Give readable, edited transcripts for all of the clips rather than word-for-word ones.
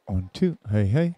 On two. Hey, hey.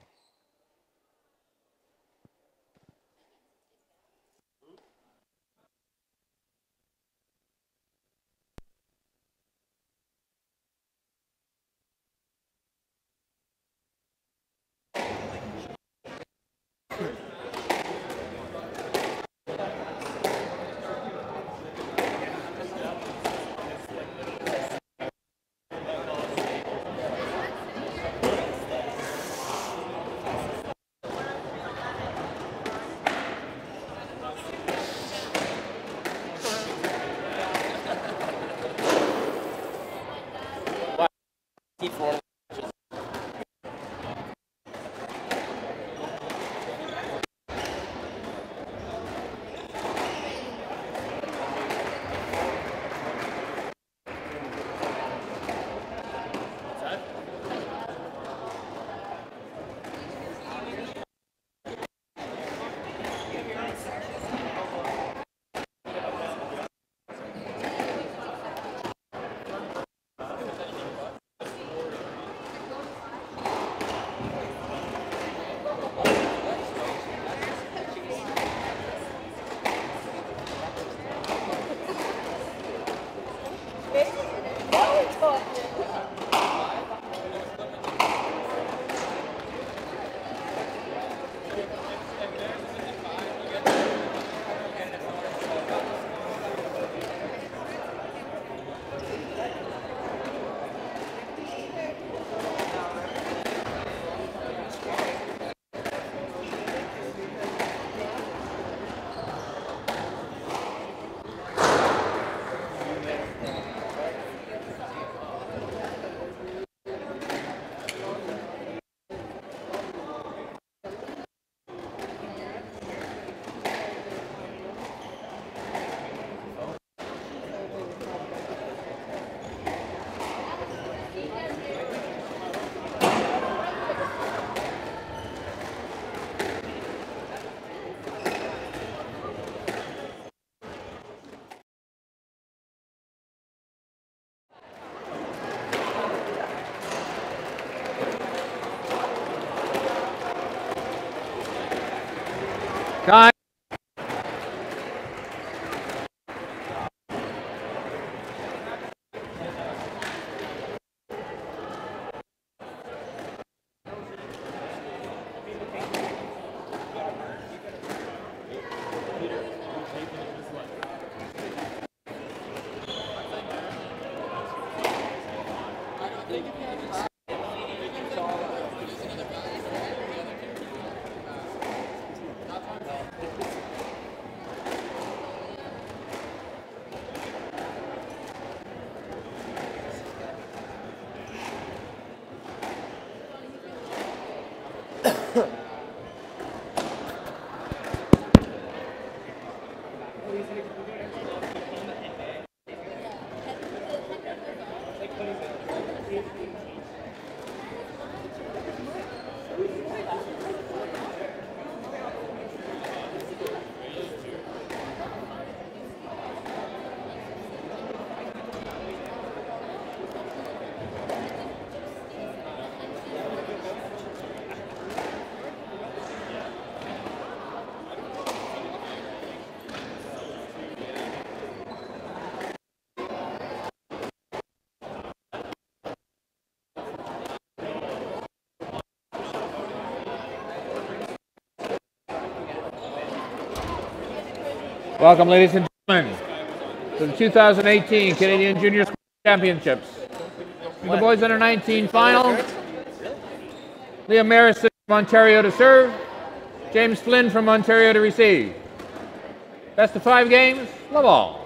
Time. Welcome, ladies and gentlemen, to the 2018 Canadian Junior Squash Championships. The boys under 19 final. Liam Marrison from Ontario to serve. James Flynn from Ontario to receive. Best of 5 games, love all.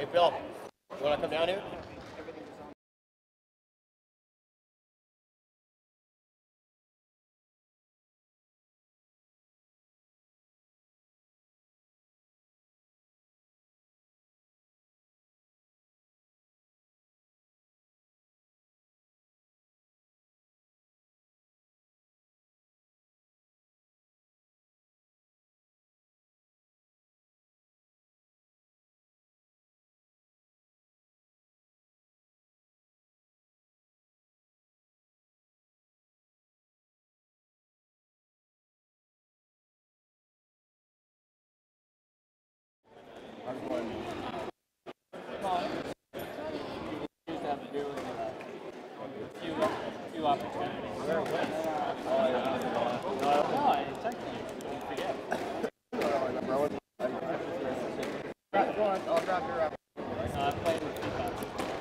Hey, Phil, you want to come down here? I'll drop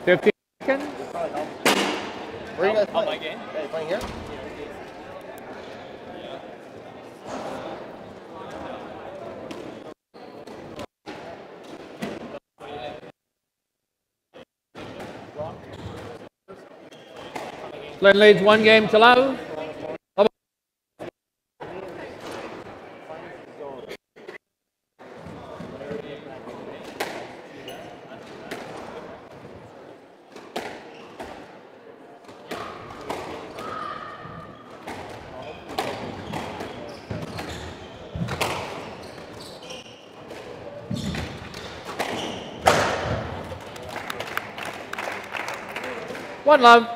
your 15 seconds. Where are you guys playing? My game. Hey, you playing here? Flynn leads 1 game to love. 1 love.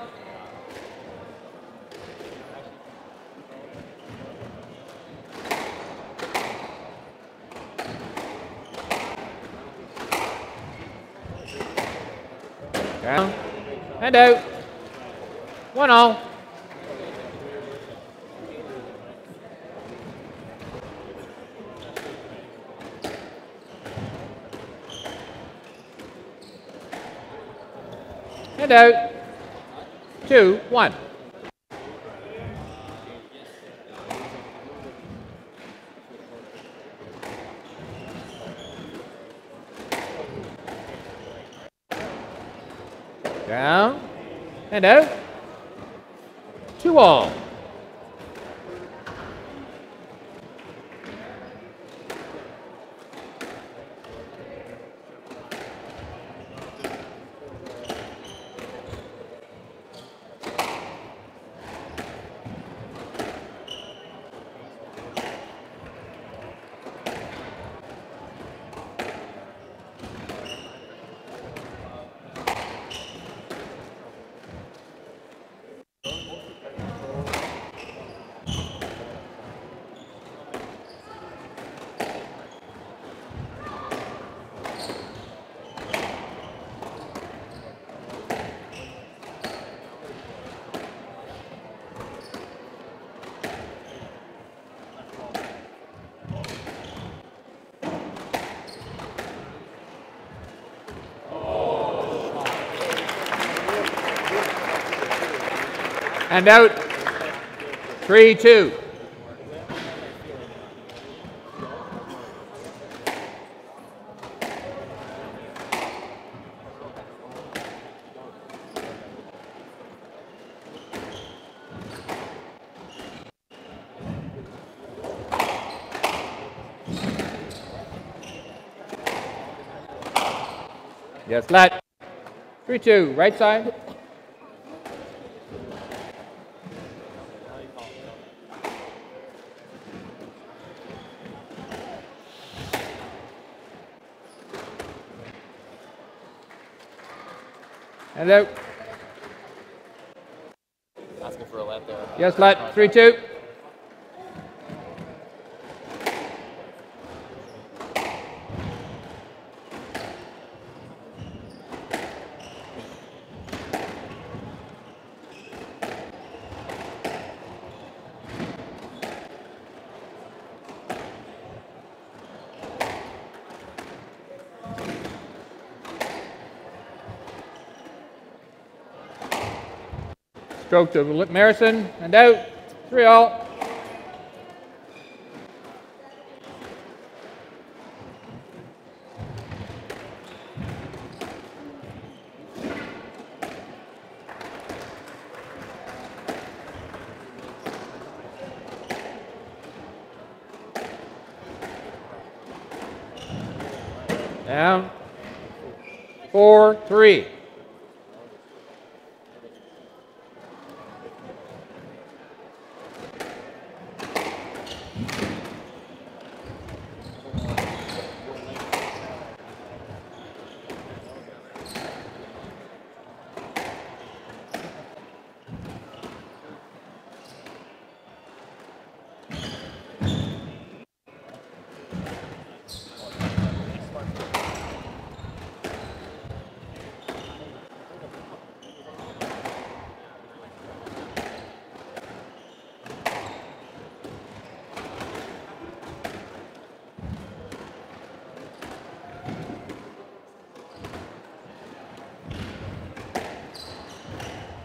Down and out. 1-all. And out. 2-1. Down and out. 2-all. And out. 3-2. Yes, flat. 3-2, right side. And out. Asking for a let there. Yes, flat. 3-2. Stroke to Marrison and out. 3-all. Down. 4-3.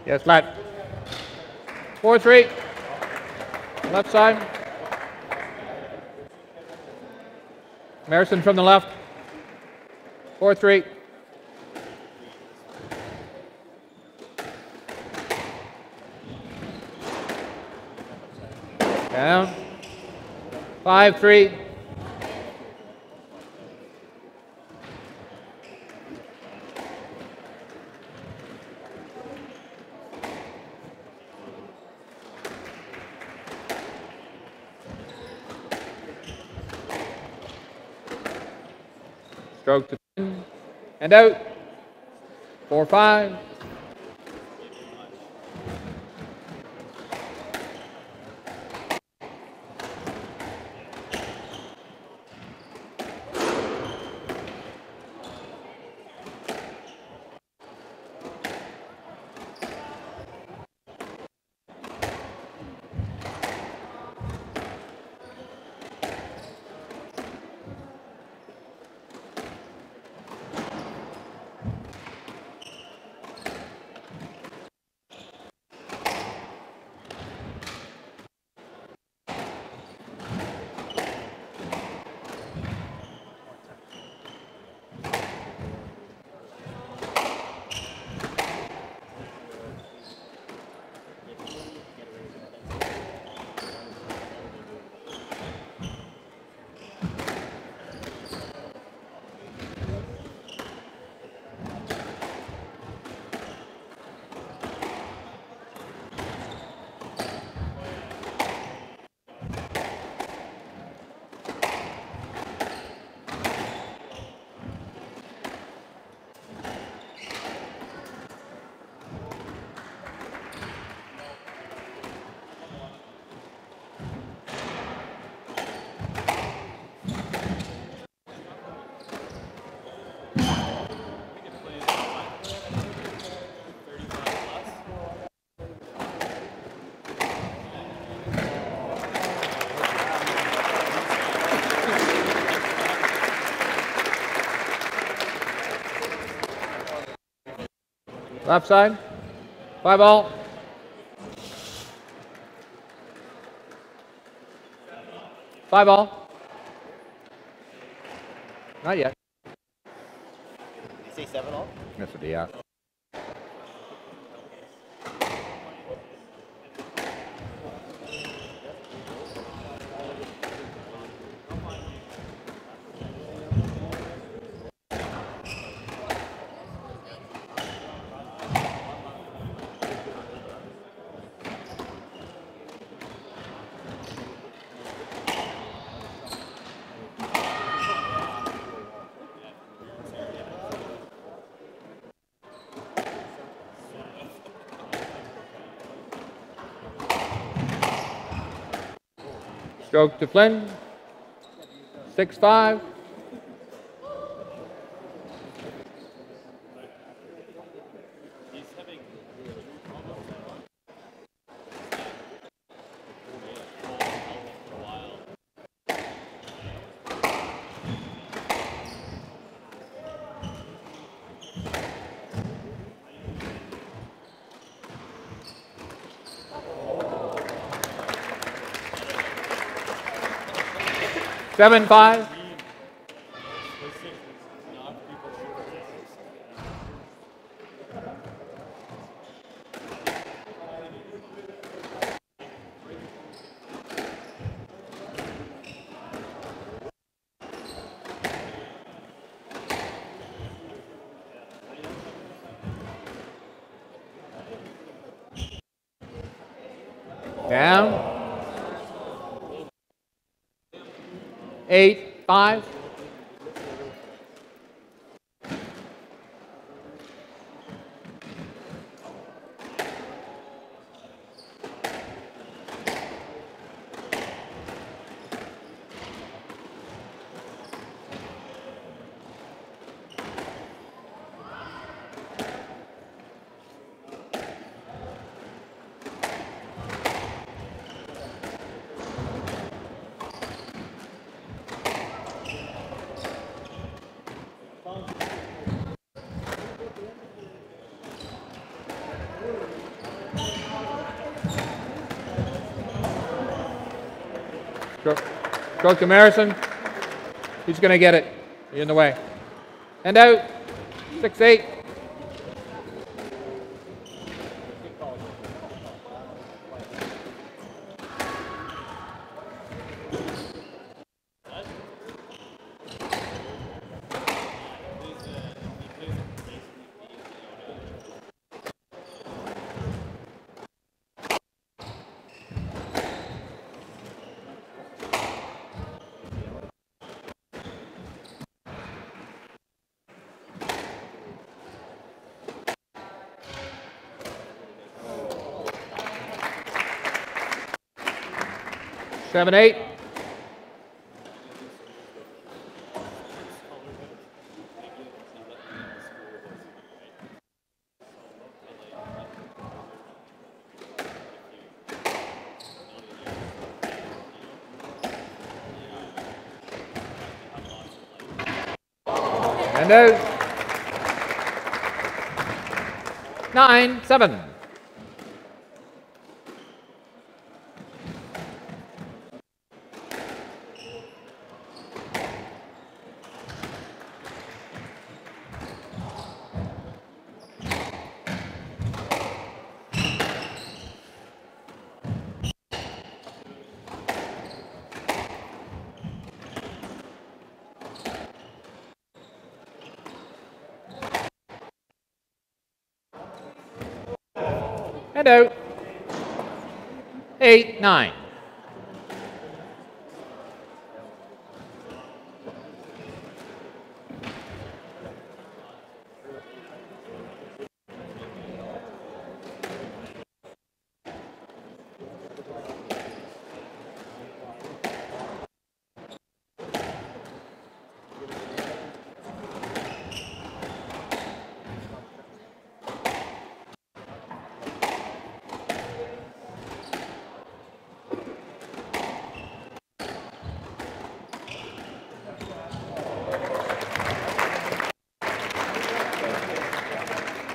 Yes, flat. 4-3. Left side. Marrison from the left. 4-3. Down. 5-3. Stroke to pin and out. 4-5. Left side. 5-all. Five all. Not yet. Did you say 7-all? Yes, it is, yeah. Stroke to Flynn. 6-5. Seven, 5. Down. 8-5. Stroke to Marrison. He's going to get it. You're in the way. And out. 6-8. Seven, 8. And out. 9-7. And out. 8-9.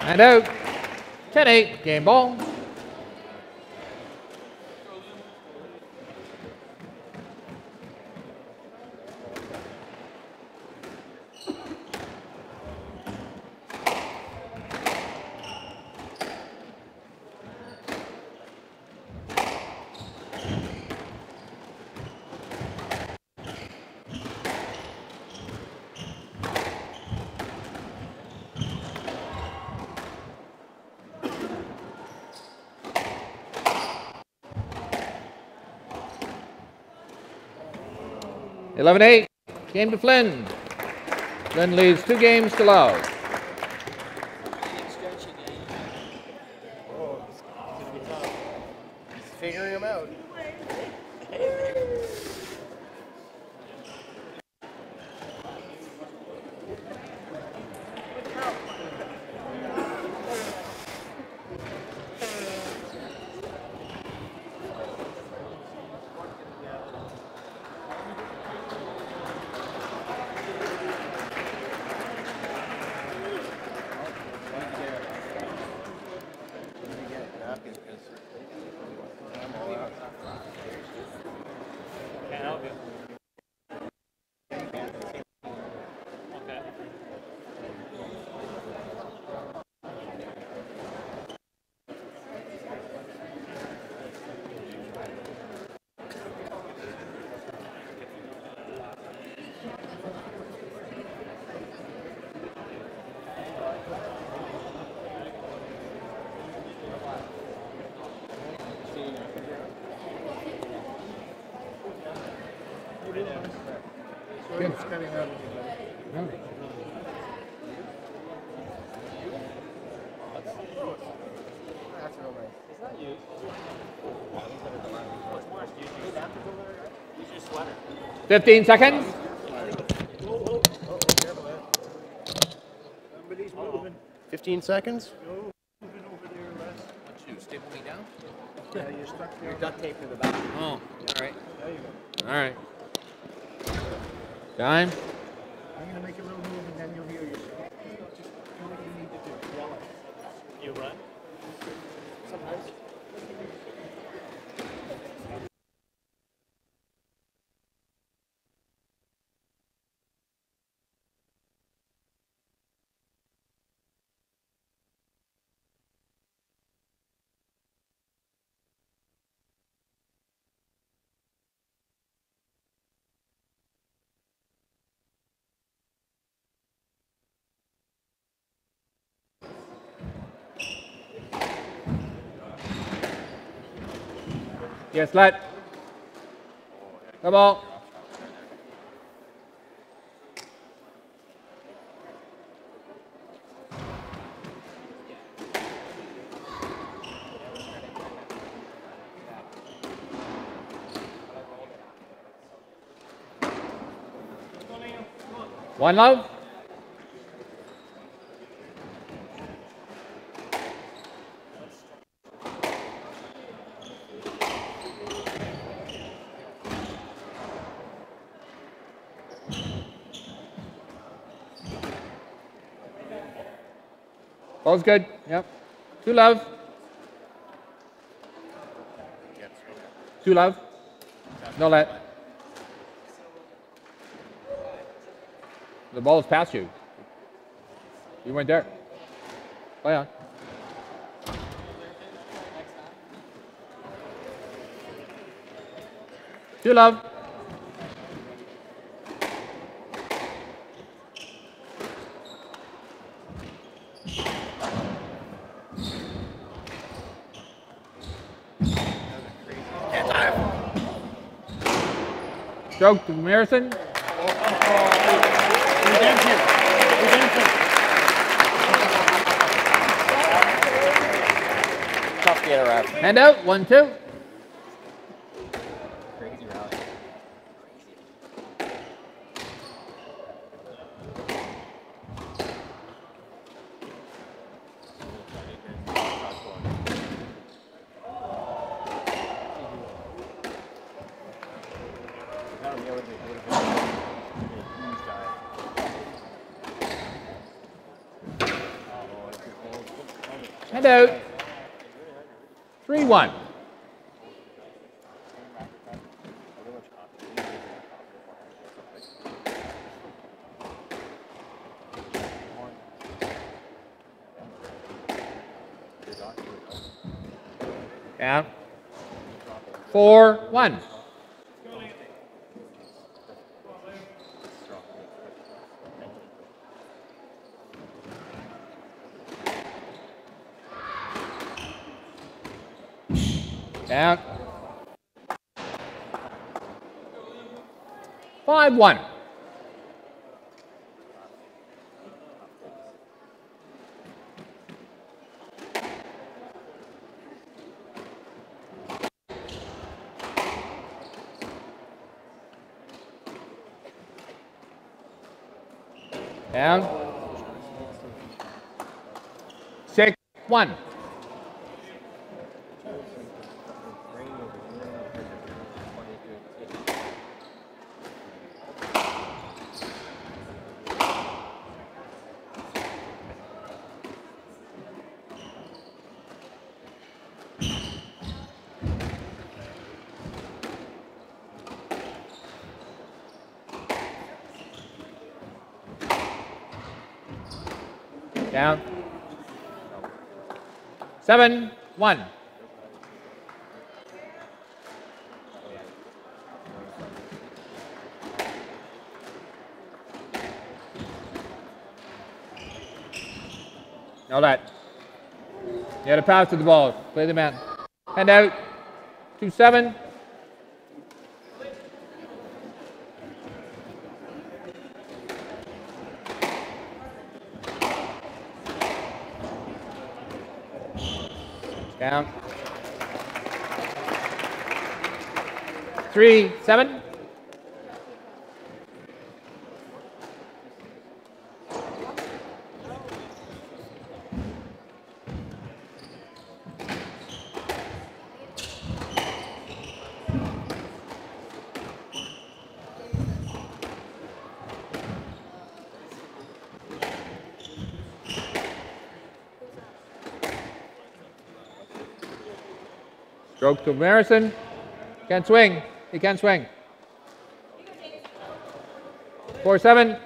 And out. 10-8. Game ball. Eleven 8. Game to Flynn. Flynn leads 2 games to love. Oh, it's going to be tough. He's figuring him out. Can't help you. Okay. That's real nice. It's not you. 15 seconds. Somebody's moving. 15 seconds. Moving over there, Les. What you staple me down? Yeah, you're stuck there. You're duct taped to the back. Oh, all right. There you go. All right. Time. I'm going to make a little move and then you'll hear yourself. Just do what you need to do. Yell it. You run? Sometimes. Yes, let. Come on. One love. Ball's good. Yep. Two love. Two love. No let. The ball is past you. You went there. Play on. Two love. Stroke to Marrison. Redemption. Tough to interrupt. Hand out. 1-2. Crazy rally. Hand out. 3-1. Down. 4-1. Down. 5-1. Down. 6-1. Down. 7-1. No that. You had a pass to the ball. Play the man. Hand out. 2-7. Count. 3-7. Stroke to Marrison. Can't swing. He can't swing. 4-7.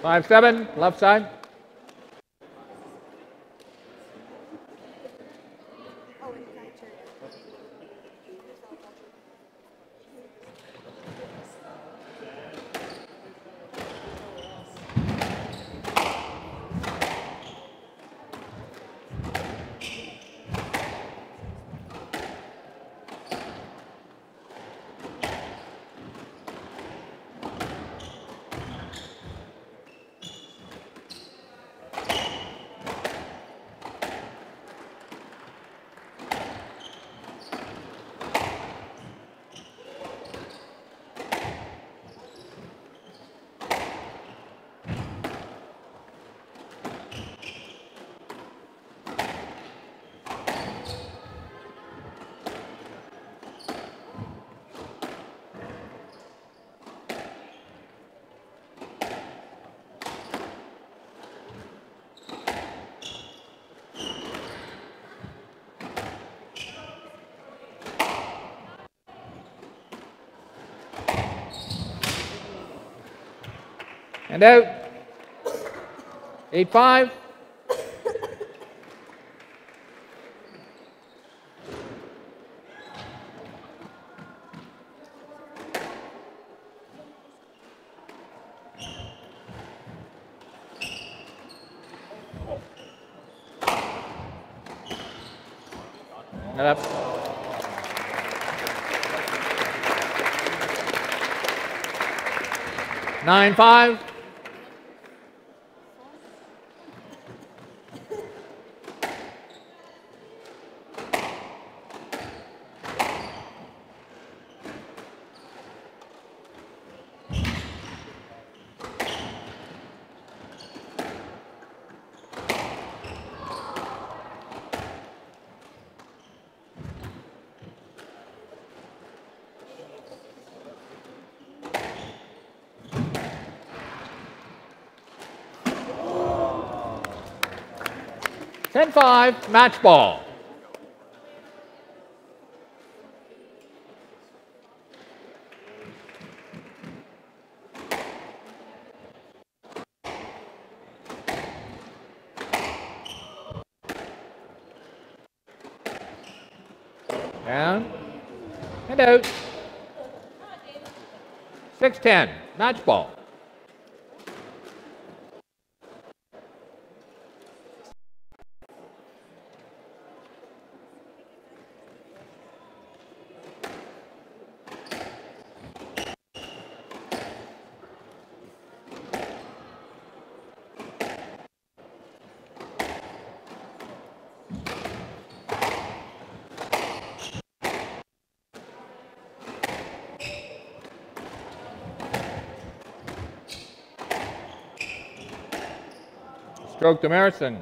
Five, 7, left side. And out. 8-5. And up. 9-5. Ten-5, match ball. Down and out. 6-10, match ball. Stroke to Marrison.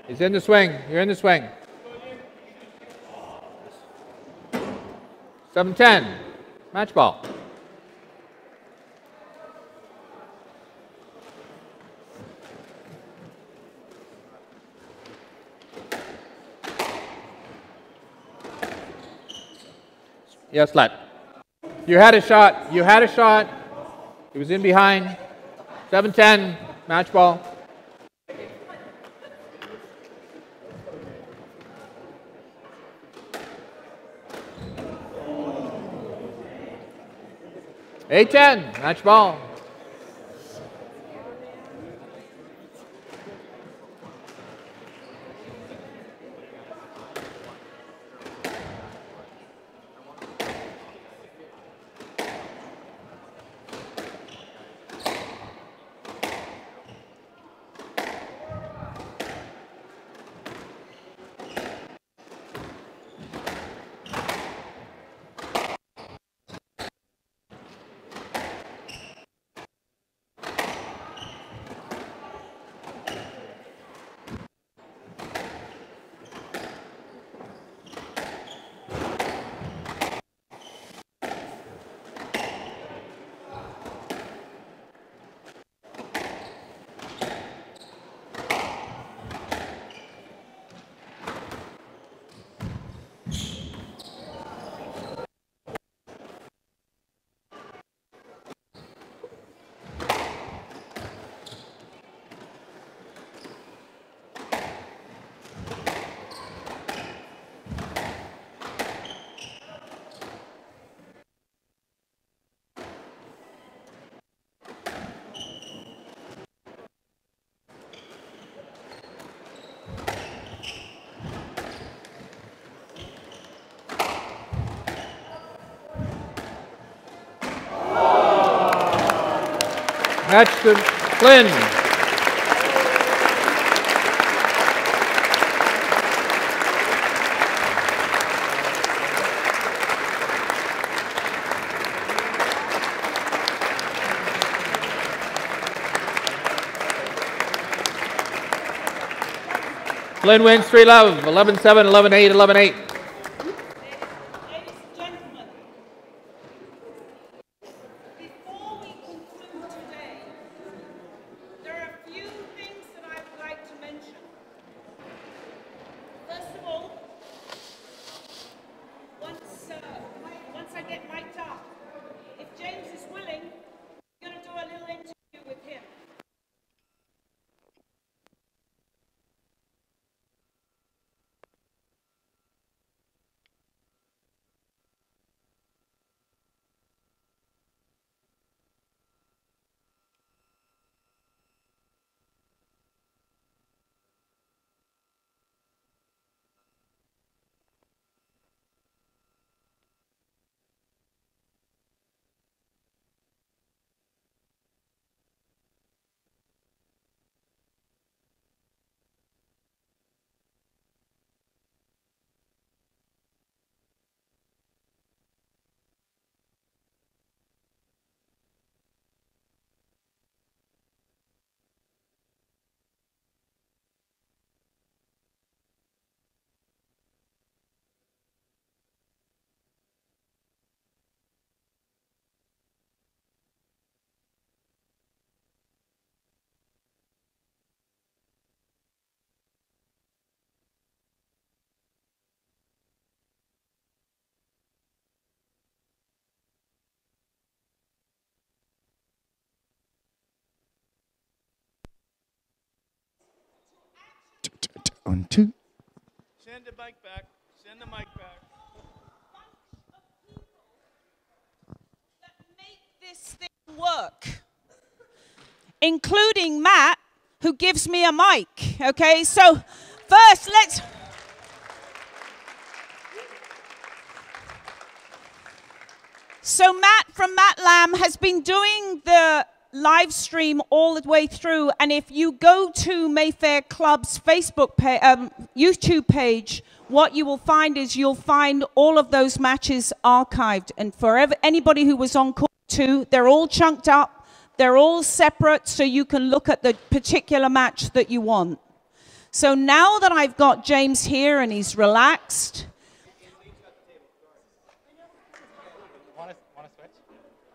He's in the swing. You're in the swing. 7-10. Match ball. Yes, let. You had a shot. You had a shot. He was in behind. 7-10. Match ball. 8-10, match ball. Match to Flynn. Flynn wins 3-love, 11-7, 11-8, 11-8. On two. Send the mic back. Send the mic back. That make this thing work, including Matt, who gives me a mic. Okay, so first let's. So Matt from Matt Lamb has been doing the live stream all the way through, and if you go to Mayfair Club's Facebook page, YouTube page, what you will find is you'll find all of those matches archived. And for anybody who was on court too, they're all chunked up, they're all separate, so you can look at the particular match that you want. So now that I've got James here and he's relaxed.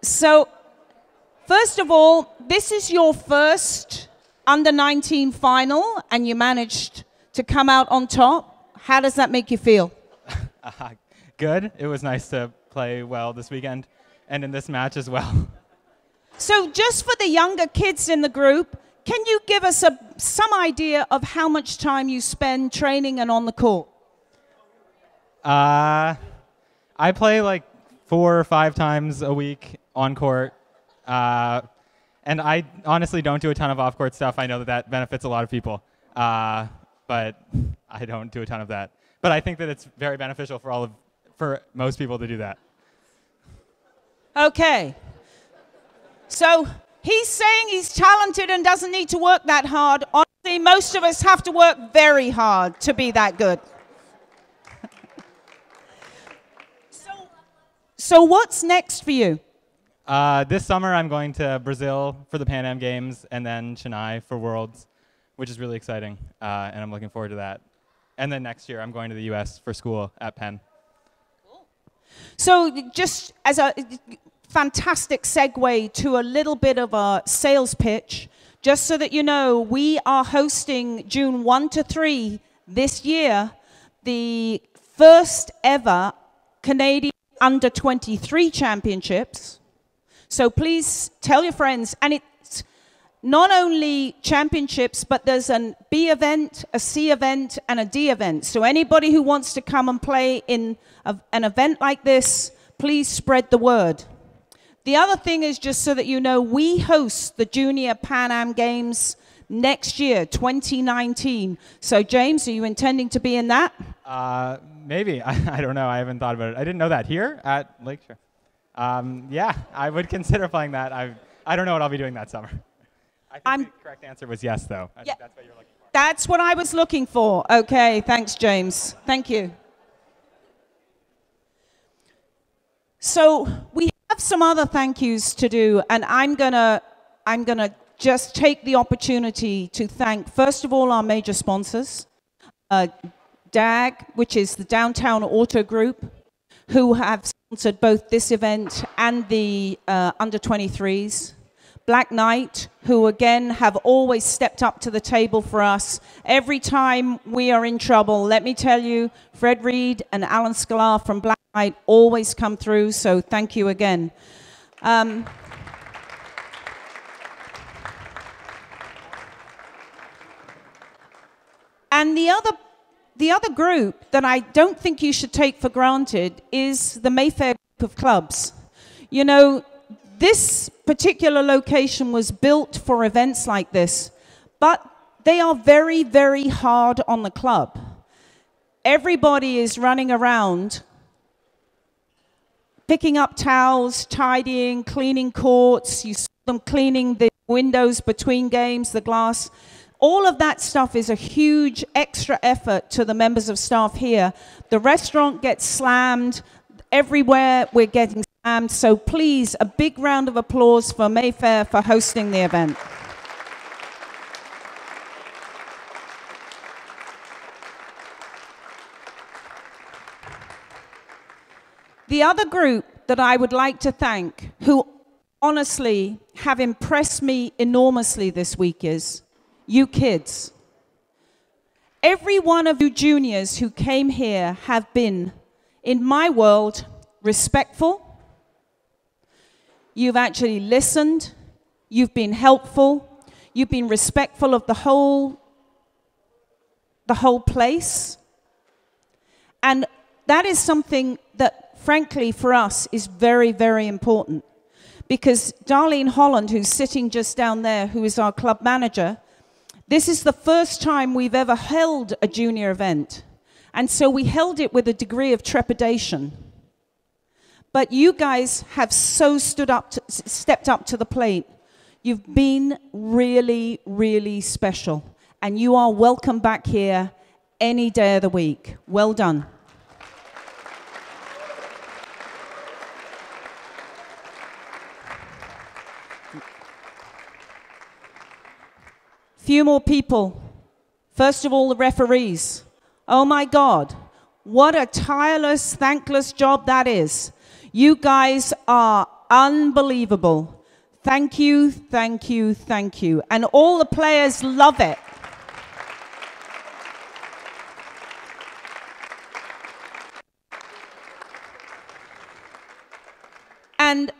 So first of all, this is your first under-19 final, and you managed to come out on top. How does that make you feel? Good. It was nice to play well this weekend, and in this match as well. So just for the younger kids in the group, can you give us some idea of how much time you spend training and on the court? I play like 4 or 5 times a week on court. And I honestly don't do a ton of off-court stuff. I know that that benefits a lot of people, but I don't do a ton of that. But I think that it's very beneficial for most people to do that. Okay. So he's saying he's talented and doesn't need to work that hard. Honestly, most of us have to work very hard to be that good. So what's next for you? This summer, I'm going to Brazil for the Pan Am Games and then Chennai for Worlds, which is really exciting, and I'm looking forward to that. And then next year, I'm going to the U.S. for school at Penn. Cool. So just as a fantastic segue to a little bit of a sales pitch, just so that you know, we are hosting June 1 to 3 this year, the first ever Canadian Under-23 Championships. So please tell your friends, and it's not only championships, but there's an B event, a C event, and a D event. So anybody who wants to come and play in an event like this, please spread the word. The other thing is, just so that you know, we host the Junior Pan Am Games next year, 2019. So James, are you intending to be in that? Maybe. I don't know. I haven't thought about it. I didn't know that. Here at Lakeshore? Yeah, I would consider playing that. I don't know what I'll be doing that summer. I think the correct answer was yes, though. I think that's what you're looking for. That's what I was looking for. Okay, thanks, James. Thank you. So we have some other thank yous to do, and I'm gonna just take the opportunity to thank, first of all, our major sponsors, DAG, which is the Downtown Auto Group, who have sponsored both this event and the Under-23s. Black Knight, who again have always stepped up to the table for us. Every time we are in trouble, let me tell you, Fred Reed and Alan Sklar from Black Knight always come through, so thank you again. And the other group that I don't think you should take for granted is the Mayfair group of clubs. You know, this particular location was built for events like this, but they are very, very hard on the club. Everybody is running around, picking up towels, tidying, cleaning courts. You saw them cleaning the windows between games, the glass. All of that stuff is a huge extra effort to the members of staff here. The restaurant gets slammed. Everywhere we're getting slammed. So please, a big round of applause for Mayfair for hosting the event. The other group that I would like to thank, who honestly have impressed me enormously this week, is you kids. Every one of you juniors who came here have been, in my world, respectful. You've actually listened. You've been helpful. You've been respectful of the whole place. And that is something that, frankly, for us is very, very important. Because Darlene Holland, who's sitting just down there, who is our club manager, this is the first time we've ever held a junior event. And so we held it with a degree of trepidation. But you guys have so stepped up to the plate. You've been really, really special. And you are welcome back here any day of the week. Well done. Few more people. First of all, the referees. Oh my God, what a tireless, thankless job that is. You guys are unbelievable. Thank you, thank you, thank you. And all the players love it. And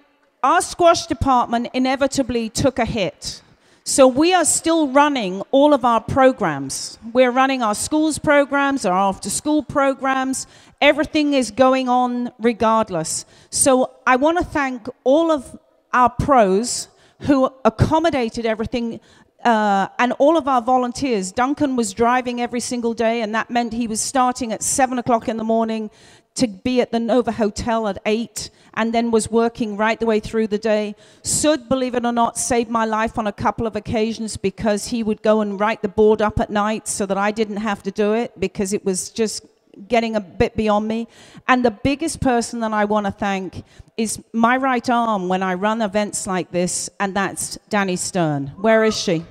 our squash department inevitably took a hit. So we are still running all of our programs. We're running our schools programs, our after-school programs. Everything is going on regardless. So I want to thank all of our pros who accommodated everything, and all of our volunteers. Duncan was driving every single day, and that meant he was starting at 7 o'clock in the morning to be at the Nova Hotel at 8, and then was working right the way through the day. Sud, believe it or not, saved my life on a couple of occasions because he would go and write the board up at night so that I didn't have to do it because it was just getting a bit beyond me. And the biggest person that I want to thank is my right arm when I run events like this, and that's Danny Stern. Where is she?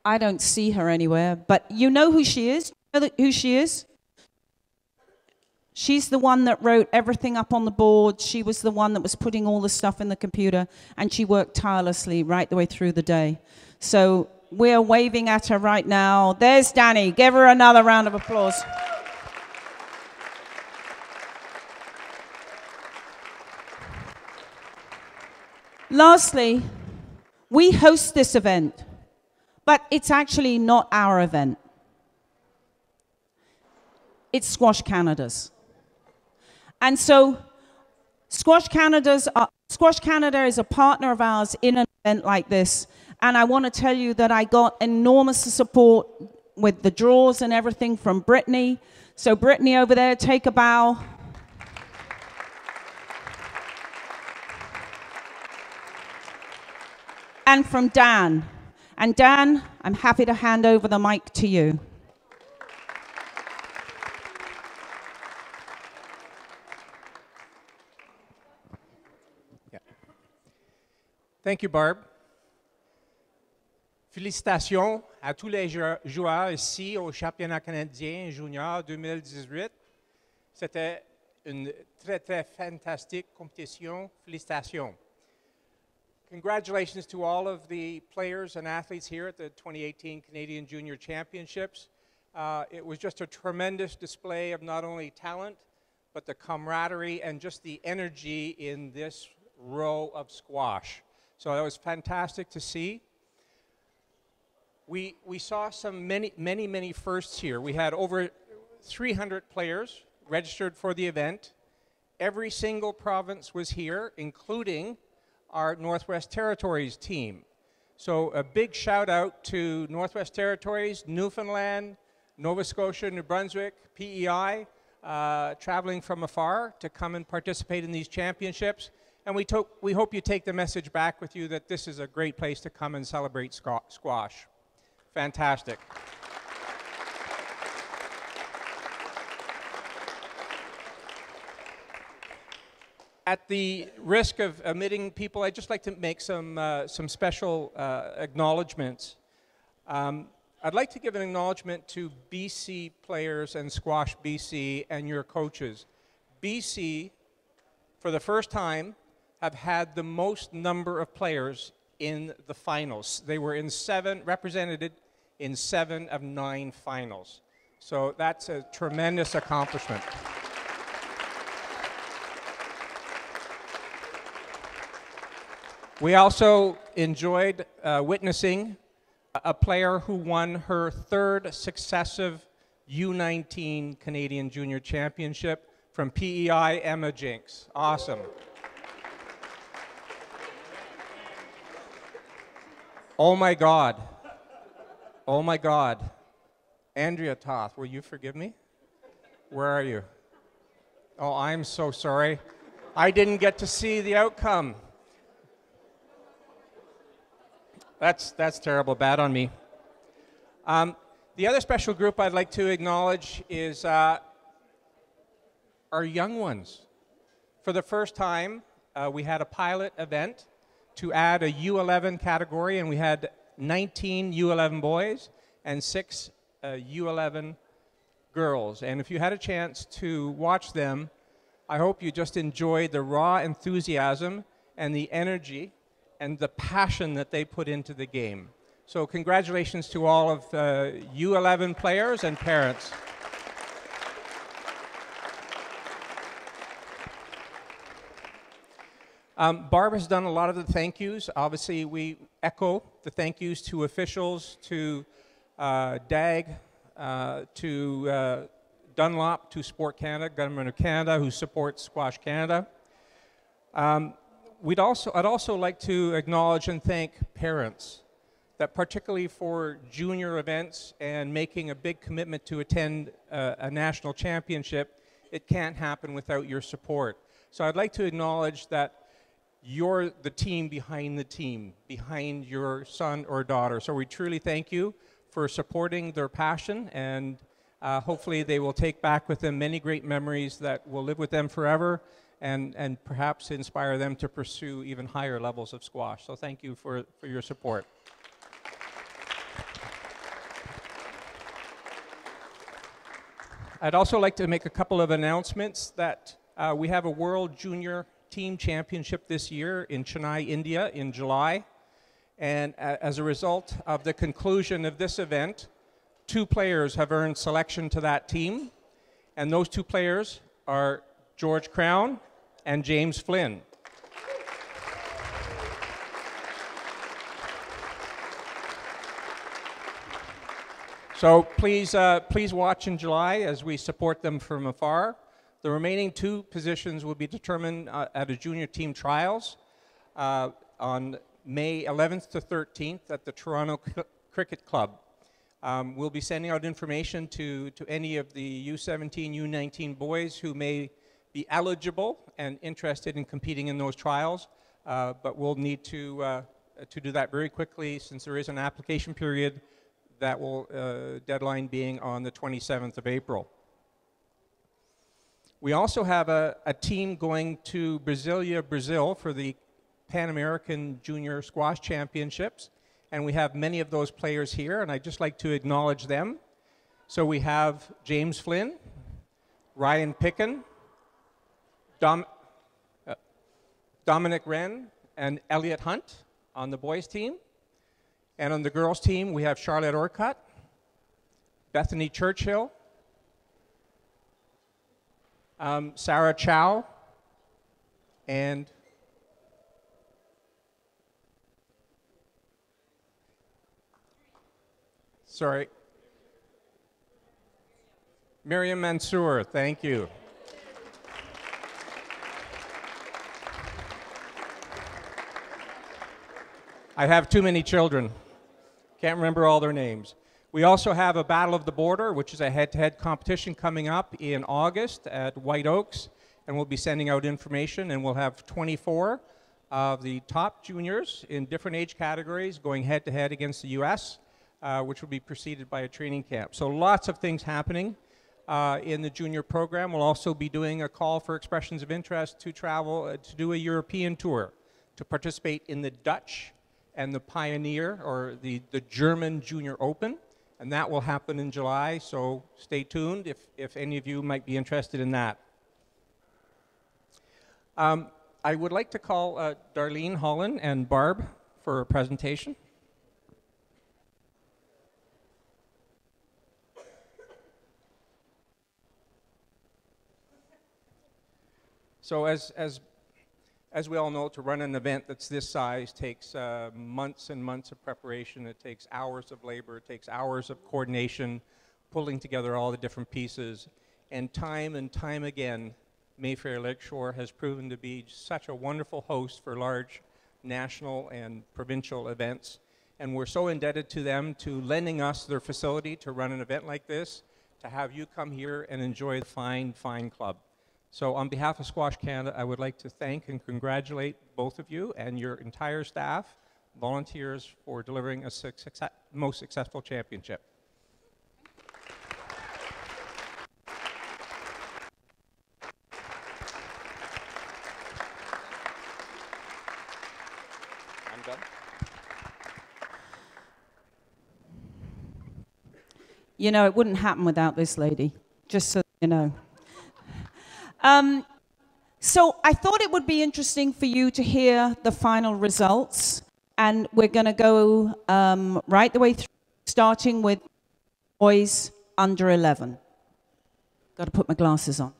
I don't see her anywhere, but you know who she is? You know who she is? She's the one that wrote everything up on the board. She was the one that was putting all the stuff in the computer, and she worked tirelessly right the way through the day. So we're waving at her right now. There's Danny. Give her another round of applause. Lastly, we host this event. But it's actually not our event. It's Squash Canada's. And so Squash Canada is a partner of ours in an event like this. And I want to tell you that I got enormous support with the draws and everything from Brittany. So Brittany over there, take a bow. And from Dan. And Dan, I'm happy to hand over the mic to you. Yeah. Thank you, Barb. Félicitations à tous les joueurs ici au championnat canadien junior 2018. C'était une très, très fantastique compétition. Félicitations. Congratulations to all of the players and athletes here at the 2018 Canadian Junior Championships. It was just a tremendous display of not only talent, but the camaraderie and just the energy in this row of squash. So that was fantastic to see. We saw many firsts here. We had over 300 players registered for the event. Every single province was here, including our Northwest Territories team. So a big shout out to Northwest Territories, Newfoundland, Nova Scotia, New Brunswick, PEI, traveling from afar to come and participate in these championships. And we hope you take the message back with you that this is a great place to come and celebrate squash. Fantastic. At the risk of omitting people, I'd just like to make some special acknowledgements. I'd like to give an acknowledgement to BC players and Squash BC and your coaches. BC, for the first time, have had the most number of players in the finals. They were represented in 7 of 9 finals. So that's a tremendous accomplishment. We also enjoyed witnessing a player who won her 3rd successive U19 Canadian Junior Championship from PEI, Emma Jinks. Awesome. Oh my God. Oh my God. Andrea Toth, will you forgive me? Where are you? Oh, I'm so sorry. I didn't get to see the outcome. That's terrible. Bad on me. The other special group I'd like to acknowledge is our young ones. For the first time, we had a pilot event to add a U11 category, and we had 19 U11 boys and 6 U11 girls. And if you had a chance to watch them, I hope you just enjoyed the raw enthusiasm and the energy and the passion that they put into the game. So congratulations to all of U11 players and parents. Barb has done a lot of the thank yous. Obviously, we echo the thank yous to officials, to DAG, to Dunlop, to Sport Canada, Government of Canada, who supports Squash Canada. I'd also like to acknowledge and thank parents, that particularly for junior events and making a big commitment to attend a national championship, it can't happen without your support. So I'd like to acknowledge that you're the team, behind your son or daughter. So we truly thank you for supporting their passion, and hopefully they will take back with them many great memories that will live with them forever, and perhaps inspire them to pursue even higher levels of squash. So thank you for your support. I'd also like to make a couple of announcements that we have a World Junior Team Championship this year in Chennai, India in July. And as a result of the conclusion of this event, 2 players have earned selection to that team. And those 2 players are George Crown and James Flynn. So please watch in July as we support them from afar. The remaining 2 positions will be determined at a junior team trials on May 11th to 13th at the Toronto Cricket Club. We'll be sending out information to any of the U17, U19 boys who may be eligible and interested in competing in those trials, but we'll need to do that very quickly since there is an application period that will deadline being on the 27th of April. We also have a team going to Brasilia, Brazil for the Pan American Junior Squash Championships, and we have many of those players here, and I'd just like to acknowledge them. So we have James Flynn, Ryan Picken, Dominic Wren, and Elliot Hunt on the boys team. And on the girls team, we have Charlotte Orcutt, Bethany Churchill, Sarah Chow, and Miriam Mansour, thank you. I have too many children. Can't remember all their names. We also have a Battle of the Border, which is a head-to-head competition coming up in August at White Oaks, and we'll be sending out information, and we'll have 24 of the top juniors in different age categories going head-to-head against the U.S., which will be preceded by a training camp. So lots of things happening in the junior program. We'll also be doing a call for expressions of interest to travel, to do a European tour, to participate in the Dutch and the Pioneer, or the German Junior Open, and that will happen in July, so stay tuned if any of you might be interested in that. I would like to call Darlene Holland and Barb for a presentation. So as we all know, to run an event that's this size takes months and months of preparation. It takes hours of labor. It takes hours of coordination, pulling together all the different pieces. And time again, Mayfair Lakeshore has proven to be such a wonderful host for large national and provincial events. And we're so indebted to them to lending us their facility to run an event like this, to have you come here and enjoy the fine, fine club. So on behalf of Squash Canada, I would like to thank and congratulate both of you and your entire staff, volunteers, for delivering a most successful championship. I'm done. You know, it wouldn't happen without this lady, just so you know. So I thought it would be interesting for you to hear the final results, and we're going to go right the way through, starting with boys under 11. Got to put my glasses on.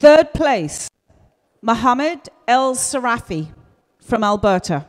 Third place, Mohammed El Sarafi from Alberta.